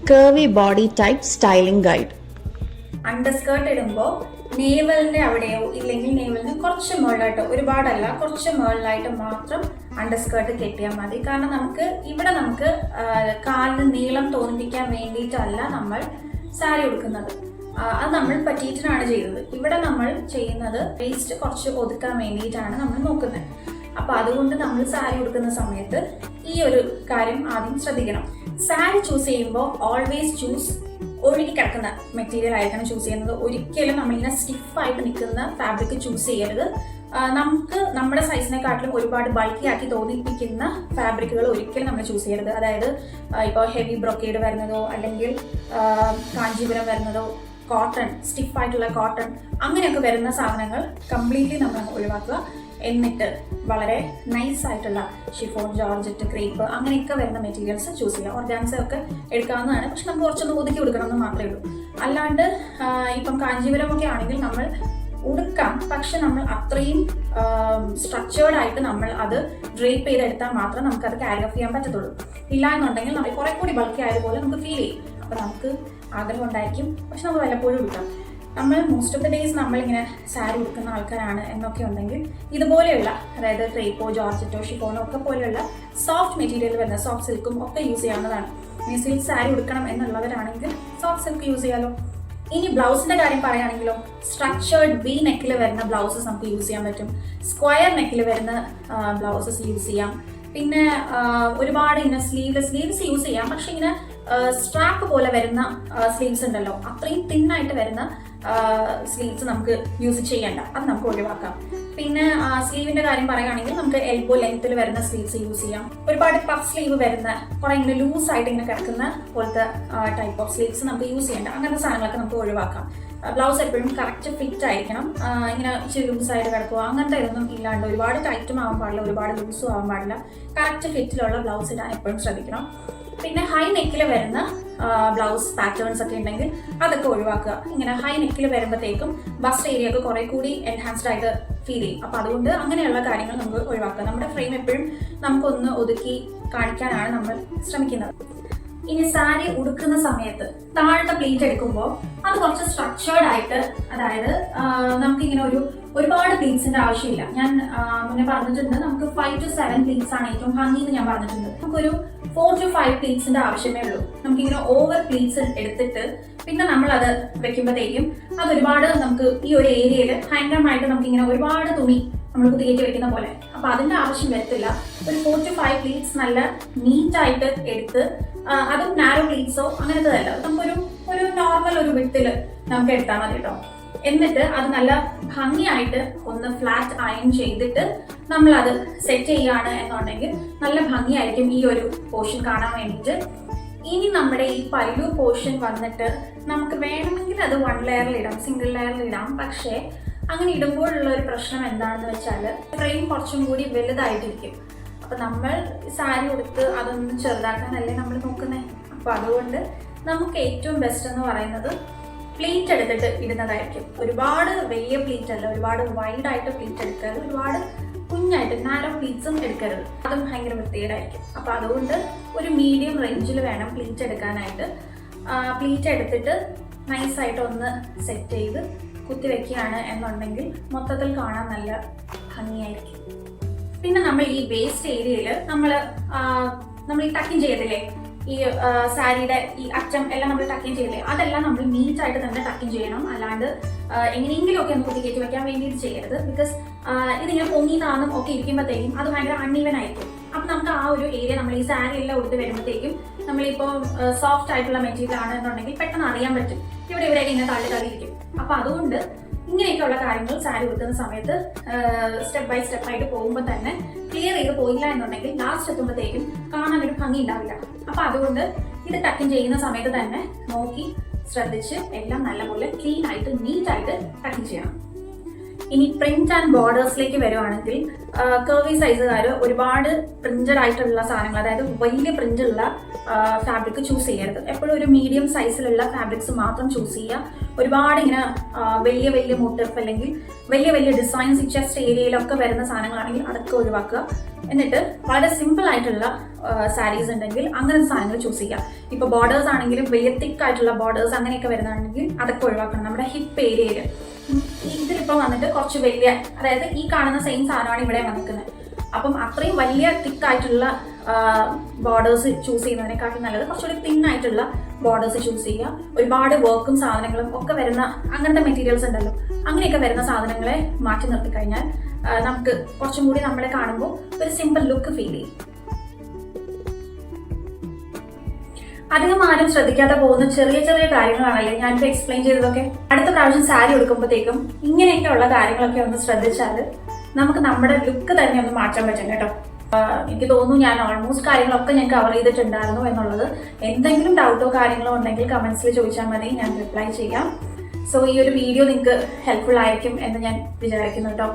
curvy body type styling guide. Underskirt ഇടുമ്പോൾ നേവലിന്റെ അവിടെയോ ഇല്ലെങ്കിൽ നേവലിന് കുറച്ച് മുകളിലായിട്ടോ, ഒരുപാടല്ല കുറച്ച് മുകളിലായിട്ട് മാത്രം അണ്ടർസ്കേർട്ട് കെട്ടിയാൽ മതി. കാരണം നമുക്ക് കാലിന് നീളം തോന്നിപ്പിക്കാൻ വേണ്ടിയിട്ടല്ല നമ്മൾ സാരി ഉടുക്കുന്നത്. അത് നമ്മൾ പറ്റിയിട്ടാണ് ചെയ്യുന്നത്. ഇവിടെ നമ്മൾ ചെയ്യുന്നത് വേസ്റ്റ് കുറച്ച് ഒതുക്കാൻ വേണ്ടിയിട്ടാണ് നമ്മൾ നോക്കുന്നത്. അപ്പൊ അതുകൊണ്ട് നമ്മൾ സാരി ഉടുക്കുന്ന സമയത്ത് ഈ ഒരു കാര്യം ആദ്യം ശ്രദ്ധിക്കണം. സാരി ചൂസ് ചെയ്യുമ്പോൾ ഓൾവേസ് ചൂസ് ഒഴുകി കിടക്കുന്ന മെറ്റീരിയൽ ആയിരിക്കണം ചൂസ് ചെയ്യുന്നത്. ഒരിക്കലും നമ്മളിങ്ങനെ സ്റ്റിഫായിട്ട് നിൽക്കുന്ന ഫാബ്രിക് ചൂസ് ചെയ്യരുത്. നമുക്ക് നമ്മുടെ സൈസിനെക്കാട്ടിലും ഒരുപാട് ബൾക്കി ആക്കി തോന്നിപ്പിക്കുന്ന ഫാബ്രിക്കുകൾ ഒരിക്കലും നമ്മൾ ചൂസ് ചെയ്യരുത്. അതായത് ഇപ്പോൾ ഹെവി ബ്രൊക്കേഡ് വരുന്നതോ അല്ലെങ്കിൽ കാഞ്ചീപുരം വരുന്നതോ കോട്ടൺ, സ്റ്റിഫായിട്ടുള്ള കോട്ടൺ അങ്ങനെയൊക്കെ വരുന്ന സാധനങ്ങൾ കംപ്ലീറ്റ്ലി നമ്മൾ ഒഴിവാക്കുക. എന്നിട്ട് വളരെ നൈസ് ആയിട്ടുള്ള ഷിഫോൺ, ജോർജറ്റ്, ക്രേപ്പ് അങ്ങനെയൊക്കെ വരുന്ന മെറ്റീരിയൽസ് ചൂസ് ചെയ്യുക. ഓർഗാൻസ ഒക്കെ എടുക്കാവുന്നതാണ്, പക്ഷെ നമുക്ക് കുറച്ചൊന്ന് ഒതുക്കി കൊടുക്കണം എന്ന് മാത്രമേ ഉള്ളൂ. അല്ലാണ്ട് ഇപ്പം കാഞ്ചീപുരം ഒക്കെ ആണെങ്കിൽ നമ്മൾ ഉടുക്കാം, പക്ഷെ നമ്മൾ അത്രയും സ്ട്രക്ചേർഡ് ആയിട്ട് നമ്മൾ അത് ഡ്രേപ്പ് ചെയ്തെടുത്താൽ മാത്രം നമുക്കത് ക്യാരി ഓഫ് ചെയ്യാൻ പറ്റത്തുള്ളൂ. ഇല്ല എന്നുണ്ടെങ്കിൽ നമ്മൾ കുറെ കൂടി ബൾക്കി ആയതുപോലെ നമുക്ക് ഫീൽ ചെയ്യും. അപ്പം നമുക്ക് ആഗ്രഹം ഉണ്ടായിരിക്കും, പക്ഷെ നമുക്ക് വല്ലപ്പോഴും ഉടുക്കാം. നമ്മൾ മോസ്റ്റ് ഓഫ് ദ ഡേയ്സ് നമ്മളിങ്ങനെ സാരി ഉടുക്കുന്ന ആൾക്കാരാണ് എന്നൊക്കെ ഉണ്ടെങ്കിൽ ഇതുപോലെയുള്ള, അതായത് ക്രേപ്പോ, ജോർജറ്റോ, ഷിഫോണോ ഒക്കെ പോലെയുള്ള സോഫ്റ്റ് മെറ്റീരിയൽ വരുന്ന സോഫ്റ്റ് സിൽക്കും ഒക്കെ യൂസ് ചെയ്യാവുന്നതാണ്. ഇനി സിൽക്ക് സാരി ഉടുക്കണം എന്നുള്ളവരാണെങ്കിൽ സോഫ്റ്റ് സിൽക്ക് യൂസ് ചെയ്യാലോ. ഇനി ബ്ലൗസിന്റെ കാര്യം പറയുകയാണെങ്കിലോ, സ്ട്രക്ചേർഡ് വി നെക്കിൽ വരുന്ന ബ്ലൗസസ് നമുക്ക് യൂസ് ചെയ്യാൻ പറ്റും. സ്ക്വയർ നെക്കിൽ വരുന്ന ബ്ലൗസസ് യൂസ് ചെയ്യാം. പിന്നെ ഒരുപാട് ഇങ്ങനെ സ്ലീവ്സ് യൂസ് ചെയ്യാം, പക്ഷെ ഇങ്ങനെ സ്ട്രാപ്പ് പോലെ വരുന്ന സ്ലീവ്സ് ഉണ്ടല്ലോ, അത്രയും തിന്നായിട്ട് വരുന്ന സ്ലീവ്സ് നമുക്ക് യൂസ് ചെയ്യണ്ട, അത് നമുക്ക് ഒഴിവാക്കാം. പിന്നെ സ്ലീവിന്റെ കാര്യം പറയുകയാണെങ്കിൽ നമുക്ക് എൽബോ ലെങ്ത്തിൽ വരുന്ന സ്ലീവ്സ് യൂസ് ചെയ്യാം. ഒരുപാട് പഫ് സ്ലീവ് വരുന്ന കുറെ ഇങ്ങനെ ലൂസ് ആയിട്ട് ഇങ്ങനെ കിടക്കുന്ന പോലത്തെ ടൈപ്പ് ഓഫ് സ്ലീവ്സ് നമുക്ക് യൂസ് ചെയ്യേണ്ട. അങ്ങനത്തെ സാധനങ്ങളൊക്കെ നമുക്ക് ഒഴിവാക്കാം. ബ്ലൗസ് എപ്പോഴും കറക്റ്റ് ഫിറ്റ് ആയിരിക്കണം. ഇങ്ങനെ ഇച്ചിരി ലൂസ് ആയിട്ട് കിടക്കുക അങ്ങനത്തെ ഇതൊന്നും ഇല്ലാണ്ട്, ഒരുപാട് ടൈറ്റും ആവാൻ പാടില്ല, ഒരുപാട് ലൂസും ആവാൻ പാടില്ല. കറക്റ്റ് ഫിറ്റിലുള്ള ബ്ലൗസ് ഇടാൻ എപ്പോഴും ശ്രദ്ധിക്കണം. പിന്നെ ഹൈ നെക്കിൽ വരുന്ന ബ്ലൗസ് പാറ്റേൺസ് ഒക്കെ ഉണ്ടെങ്കിൽ അതൊക്കെ ഒഴിവാക്കുക. ഇങ്ങനെ ഹൈ നെക്കിൽ വരുമ്പോഴത്തേക്കും ബസ്റ്റ് ഏരിയ ഒക്കെ കുറെ കൂടി എൻഹാൻസ്ഡ് ആയിട്ട് ഫീൽ ചെയ്യും. അപ്പൊ അതുകൊണ്ട് അങ്ങനെയുള്ള കാര്യങ്ങൾ നമുക്ക് ഒഴിവാക്കുക. നമ്മുടെ ഫ്രെയിം എപ്പോഴും നമുക്കൊന്ന് ഒതുക്കി കാണിക്കാനാണ് നമ്മൾ ശ്രമിക്കുന്നത്. ഇനി സാരി ഉടുക്കുന്ന സമയത്ത് താഴത്തെ പ്ലീറ്റ് എടുക്കുമ്പോൾ അത് കുറച്ച് സ്ട്രക്ചേർഡ് ആയിട്ട്, അതായത് നമുക്കിങ്ങനെ ഒരുപാട് പ്ലീറ്റ്സിന്റെ ആവശ്യമില്ല. ഞാൻ മുന്നേ പറഞ്ഞിട്ടുണ്ട്, നമുക്ക് 5 to 7 പ്ലീറ്റ്സ് ആണ് ഏറ്റവും ഭംഗി എന്ന് ഞാൻ പറഞ്ഞിട്ടുണ്ട്. നമുക്കൊരു 4 to 5 പ്ലീറ്റ്സിന്റെ ആവശ്യമേ ഉള്ളൂ. നമുക്കിങ്ങനെ ഓവർ പ്ലീറ്റ്സ് എടുത്തിട്ട് പിന്നെ നമ്മൾ അത് വെക്കുമ്പോഴത്തേക്കും അത് ഒരുപാട് നമുക്ക് ഈ ഒരു ഏരിയയിൽ ഭയങ്കരമായിട്ട് നമുക്കിങ്ങനെ ഒരുപാട് തുണി നമ്മൾ കുത്തികയറ്റി വെക്കുന്ന പോലെ, അപ്പൊ അതിന്റെ ആവശ്യം വരത്തില്ല. ഒരു 4 to 5 പ്ലീറ്റ്സ് നല്ല നീറ്റായിട്ട് എടുത്ത്, അതും നാരോ പ്ലീറ്റ്സോ അങ്ങനത്തതല്ല, നമുക്കൊരു നോർമൽ ഒരു വിട്ടില് നമുക്ക് എടുത്താൽ മതി കേട്ടോ. എന്നിട്ട് അത് നല്ല ഭംഗിയായിട്ട് ഒന്ന് ഫ്ലാറ്റ് അയൺ ചെയ്തിട്ട് നമ്മൾ അത് സെറ്റ് ചെയ്യാണ് എന്നുണ്ടെങ്കിൽ നല്ല ഭംഗിയായിരിക്കും ഈ ഒരു പോർഷൻ കാണാൻ വേണ്ടിയിട്ട്. ഇനി നമ്മുടെ ഈ പല്ലു പോർഷൻ വന്നിട്ട് നമുക്ക് വേണമെങ്കിൽ അത് 1 ലെയറിൽ ഇടാം, സിംഗിൾ ലെയറിൽ ഇടാം. പക്ഷേ അങ്ങനെ ഇടുമ്പോഴുള്ള ഒരു പ്രശ്നം എന്താണെന്ന് വെച്ചാൽ ഫ്രെയിം കുറച്ചും കൂടി വലുതായിട്ടിരിക്കും. അപ്പൊ നമ്മൾ സാരി ഉടുത്ത് അതൊന്ന് ചെറുതാക്കാനല്ലേ നമ്മൾ നോക്കുന്നത്. അപ്പൊ അതുകൊണ്ട് നമുക്ക് ഏറ്റവും ബെസ്റ്റ് എന്ന് പറയുന്നത് പ്ലീറ്റ് എടുത്തിട്ട് ഇടുന്നതായിരിക്കും. ഒരുപാട് വലിയ പ്ലീറ്റ് അല്ല, ഒരുപാട് വൈഡ് ആയിട്ട് പ്ലീറ്റ് എടുക്കരുത്, ഒരുപാട് കുഞ്ഞായിട്ട് നാരോ പ്ലീറ്റ്സും എടുക്കരുത്, അതും ഭയങ്കര വൃത്തികേടായിരിക്കും. അപ്പൊ അതുകൊണ്ട് ഒരു മീഡിയം റേഞ്ചിൽ വേണം പ്ലീറ്റ് എടുക്കാനായിട്ട്. പ്ലീറ്റ് എടുത്തിട്ട് നൈസായിട്ട് ഒന്ന് സെറ്റ് ചെയ്ത് കുത്തിവെക്കുകയാണ് എന്നുണ്ടെങ്കിൽ മൊത്തത്തിൽ കാണാൻ നല്ല ഭംഗിയായിരിക്കും. പിന്നെ നമ്മൾ ഈ വേസ്റ്റ് ഏരിയയിൽ നമ്മൾ ഈ ടക്കിങ് ചെയ്തില്ലേ, ഈ സാരിയുടെ ഈ അറ്റം എല്ലാം നമ്മൾ ടക്കിങ് ചെയ്തില്ലേ, അതെല്ലാം നമ്മൾ നീറ്റായിട്ട് തന്നെ ടക്കിങ് ചെയ്യണം. അല്ലാണ്ട് എങ്ങനെയെങ്കിലും ഒക്കെ ഒന്ന് കുത്തിക്കയറ്റി വെക്കാൻ വേണ്ടിയിട്ട് ചെയ്യരുത്. ബിക്കോസ് ഇതിങ്ങനെ പൊങ്ങി താന്നും ഒക്കെ ഇരിക്കുമ്പോഴത്തേക്കും അത് ഭയങ്കര അൺഈവൻ ആയിരിക്കും. അപ്പൊ നമുക്ക് ആ ഒരു ഏരിയ നമ്മൾ ഈ സാരി എല്ലാം ഉടുത്ത് വരുമ്പോഴത്തേക്കും നമ്മളിപ്പോൾ സോഫ്റ്റ് ആയിട്ടുള്ള മെറ്റീരിയൽ ആണ് എന്നുണ്ടെങ്കിൽ പെട്ടെന്ന് അറിയാൻ പറ്റും, ഇവിടെയൊക്കെ ഇങ്ങനെ തള്ളിയിരിക്കും. അപ്പൊ അതുകൊണ്ട് ഇങ്ങനെയൊക്കെയുള്ള കാര്യങ്ങൾ സാരി ഉടുക്കുന്ന സമയത്ത് സ്റ്റെപ്പ് ബൈ സ്റ്റെപ്പ് ആയിട്ട് പോകുമ്പോൾ തന്നെ ക്ലിയർ ചെയ്ത് പോയില്ല എന്നുണ്ടെങ്കിൽ ലാസ്റ്റ് എത്തുമ്പോഴത്തേക്കും കാണാൻ ഒരു ഭംഗി ഉണ്ടാവില്ല. അപ്പൊ അതുകൊണ്ട് ഇത് ടക്കിങ് ചെയ്യുന്ന സമയത്ത് തന്നെ നോക്കി ശ്രദ്ധിച്ച് എല്ലാം നല്ലപോലെ ക്ലീൻ ആയിട്ട് നീറ്റായിട്ട് ടക്കിങ് ചെയ്യണം. ഇനി പ്രിന്റ് ആൻഡ് ബോർഡേഴ്സിലേക്ക് വരുവാണെങ്കിൽ കർവി സൈസുകാർ ഒരുപാട് പ്രിന്റഡ് ആയിട്ടുള്ള സാധനങ്ങൾ, അതായത് വലിയ പ്രിന്റുള്ള ഫാബ്രിക് ചൂസ് ചെയ്യരുത്. എപ്പോഴും ഒരു മീഡിയം സൈസിലുള്ള ഫാബ്രിക്സ് മാത്രം ചൂസ് ചെയ്യുക. ഒരുപാട് ഇങ്ങനെ വലിയ വലിയ മോട്ടീഫ് അല്ലെങ്കിൽ വലിയ വലിയ ഡിസൈൻസ് ചെസ്റ്റ് ഏരിയയിലൊക്കെ വരുന്ന സാധനങ്ങളാണെങ്കിൽ അതൊക്കെ ഒഴിവാക്കുക. എന്നിട്ട് വളരെ സിമ്പിൾ ആയിട്ടുള്ള സാരീസ് ഉണ്ടെങ്കിൽ അങ്ങനത്തെ സാധനങ്ങൾ ചൂസ് ചെയ്യുക. ഇപ്പോൾ ബോർഡേഴ്സ് ആണെങ്കിലും വലിയ തിക്ക് ആയിട്ടുള്ള ബോർഡേഴ്സ് അങ്ങനെയൊക്കെ വരുന്നതാണെങ്കിൽ അതൊക്കെ ഒഴിവാക്കണം. നമ്മുടെ ഹിപ്പ് ഏരിയയിൽ ഇതിലിപ്പോൾ വന്നിട്ട് കുറച്ച് വലിയ, അതായത് ഈ കാണുന്ന സെയിം സാധനമാണ് ഇവിടെ വന്നിരിക്കുന്നത്. അപ്പം അത്രയും വലിയ തിക്കായിട്ടുള്ള ബോർഡേഴ്സ് ചൂസ് ചെയ്യുന്നതിനെക്കാട്ടും നല്ലത് കുറച്ചുകൂടി തിന്നായിട്ടുള്ള ബോർഡേഴ്സ് ചൂസ് ചെയ്യുക. ഒരുപാട് വർക്കും സാധനങ്ങളും ഒക്കെ വരുന്ന അങ്ങനത്തെ മെറ്റീരിയൽസ് ഉണ്ടല്ലോ, അങ്ങനെയൊക്കെ വരുന്ന സാധനങ്ങളെ മാറ്റി നിർത്തി കഴിഞ്ഞാൽ നമുക്ക് കുറച്ചും കൂടി നമ്മളെ കാണുമ്പോൾ ഒരു സിമ്പിൾ ലുക്ക് ഫീൽ ചെയ്യും. അധികം ആരും ശ്രദ്ധിക്കാതെ പോകുന്ന ചെറിയ ചെറിയ കാര്യങ്ങളാണല്ലേ ഞാനിപ്പോൾ എക്സ്പ്ലെയിൻ ചെയ്തതൊക്കെ. അടുത്ത പ്രാവശ്യം സാരി എടുക്കുമ്പോഴത്തേക്കും ഇങ്ങനെയൊക്കെ ഉള്ള കാര്യങ്ങളൊക്കെ ഒന്ന് ശ്രദ്ധിച്ചാൽ നമുക്ക് നമ്മുടെ ലുക്ക് തന്നെ ഒന്ന് മാറ്റാൻ പറ്റും കേട്ടോ. എനിക്ക് തോന്നുന്നു ഞാൻ ഓൾമോസ്റ്റ് കാര്യങ്ങളൊക്കെ ഞാൻ കവർ ചെയ്തിട്ടുണ്ടായിരുന്നു എന്നുള്ളത്. എന്തെങ്കിലും ഡൗട്ടോ കാര്യങ്ങളോ ഉണ്ടെങ്കിൽ കമന്റ്സിൽ ചോദിച്ചാൽ മതി, ഞാൻ റിപ്ലൈ ചെയ്യാം. സോ ഈ ഒരു വീഡിയോ നിങ്ങൾക്ക് ഹെൽപ്ഫുൾ ആയിരിക്കും എന്ന് ഞാൻ വിചാരിക്കുന്നു കേട്ടോ.